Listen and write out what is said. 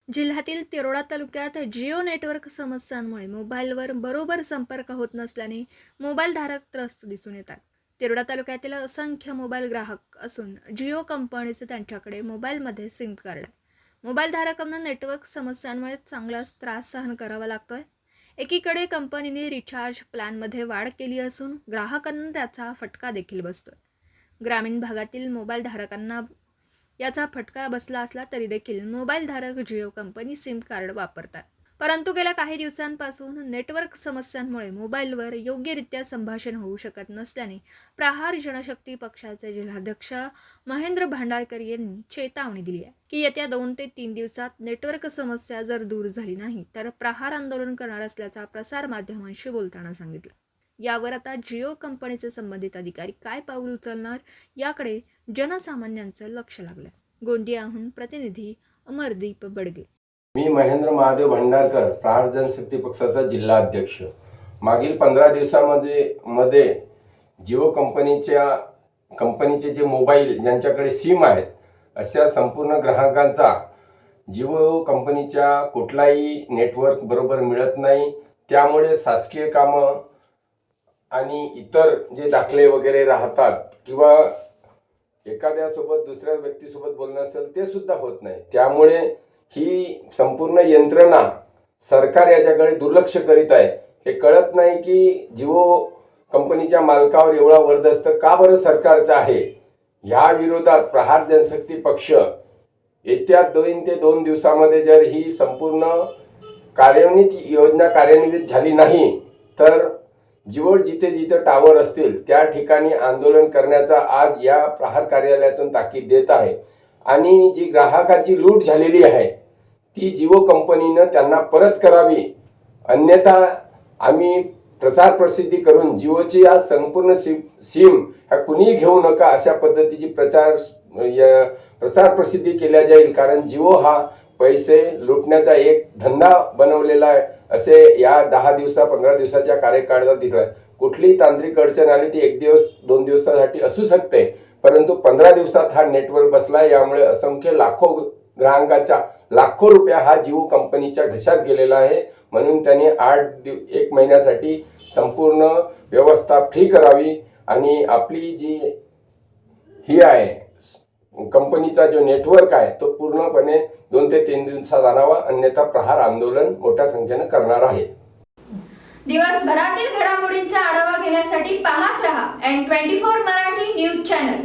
जिल्ह्यातील तिरोडा तालुक्यात जिओ नेटवर्क समस्यांमुळे मोबाईलवर बरोबर संपर्क होत नसल्याने मोबाईल धारक त्रस्त दिसून येतात. तिरोडा तालुक्यातील असंख्य मोबाईल ग्राहक असून जिओ कंपनीचे त्यांच्याकडे मोबाईलमध्ये सिम कार्ड आहे. मोबाईल धारकांना नेटवर्क समस्यांमुळे चांगलाच त्रास सहन करावा लागतोय. एकीकडे कंपनीने रिचार्ज प्लॅनमध्ये वाढ केली असून ग्राहकांना त्याचा फटका देखील बसतोय. ग्रामीण भागातील मोबाईल धारकांना याचा फटका बसला असला तरी देखील मोबाईल धारक जिओ कंपनी सिम कार्ड वापरतात. परंतु गेल्या काही दिवसांपासून नेटवर्क समस्यांमुळे मोबाईलवर योग्यरित्या संभाषण होऊ शकत नसल्याने प्रहार जनशक्ती पक्षाचे जिल्हाध्यक्ष महेंद्र भांडारकर यांनी चेतावणी दिली आहे की येत्या 2 ते 3 दिवसात नेटवर्क समस्या जर दूर झाली नाही तर प्रहार आंदोलन करणार असल्याचा प्रसार माध्यमांशी बोलताना सांगितलं. यावर आता जिओ कंपनीचे संबंधित अधिकारी काय पाऊल उचलणार याकडे जनसामान्यांचं लक्ष लागलं. गोंदियाहून प्रतिनिधी अमरदीप बडगे. मी महेंद्र महादेव भंडारकर, प्रहार जनशक्ती पक्षाचा जिल्हा अध्यक्ष. मागील 15 दिवसांमध्ये जिओ कंपनीचे जे मोबाईल ज्यांच्याकडे सिम आहेत अशा संपूर्ण ग्राहकांचा जिओ कंपनीच्या कुठलाही नेटवर्क बरोबर मिळत नाही. त्यामुळे शासकीय कामं आणि इतर जे दाखले वगैरे राहतात किंवा एखाद्यासोबत दुसऱ्या व्यक्तीसोबत बोलणं असेल ते सुद्धा होत नाही. त्यामुळे ही संपूर्ण यंत्रणा सरकार याच्याकडे दुर्लक्ष करीत आहे. हे कळत नाही की जिओ कंपनीच्या मालकावर एवढा वर्दस्त का बरं सरकारचा आहे. ह्या विरोधात प्रहार जनशक्ती पक्ष येत्या 2 ते 2 दिवसामध्ये जर ही संपूर्ण योजना कार्यान्वित झाली नाही तर जिओ जिथे टावर असतील त्या ठिकाणी आंदोलन करण्याचा आज या प्रहार कार्यालयातून ताकीद देत आहे. आणि जी ग्राहकाची लूट झालेली आहे ती जिओ कंपनीनं त्यांना परत करावी, अन्यथा आम्ही प्रसार प्रसिद्धी करून जिओची या संपूर्ण सिम ह्या कुणीही घेऊ नका अशा पद्धतीची प्रचार प्रसिद्धी केल्या जाईल. कारण जिओ हा पैसे लुटण्याचा एक धंदा बनवलेला आहे असे या 15 दिवसाच्या कार्यकाळात दिसला. कुठलीही तांत्रिक अडचण आली ती 1 दिवस 2 दिवसासाठी असू शकते, परंतु 15 दिवसात हा नेटवर्क बसला. यामुळे असंख्य लाखो ग्राहकांचा लाखो रुपया हा जिओ कंपनीच्या घशात गेलेला आहे. म्हणून त्यांनी 1 महिन्यासाठी संपूर्ण व्यवस्था फ्री करावी आणि आपली जी ही आहे कंपनीचा जो नेटवर्क आहे तो पूर्णपणे 2 ते 3 दिवसात आणावा, अन्यथा प्रहार आंदोलन मोठ्या संख्येने करणार आहे. दिवसभरातील घडामोडींचा आढावा घेण्यासाठी पाहत रहा N24 मराठी न्यूज चॅनल.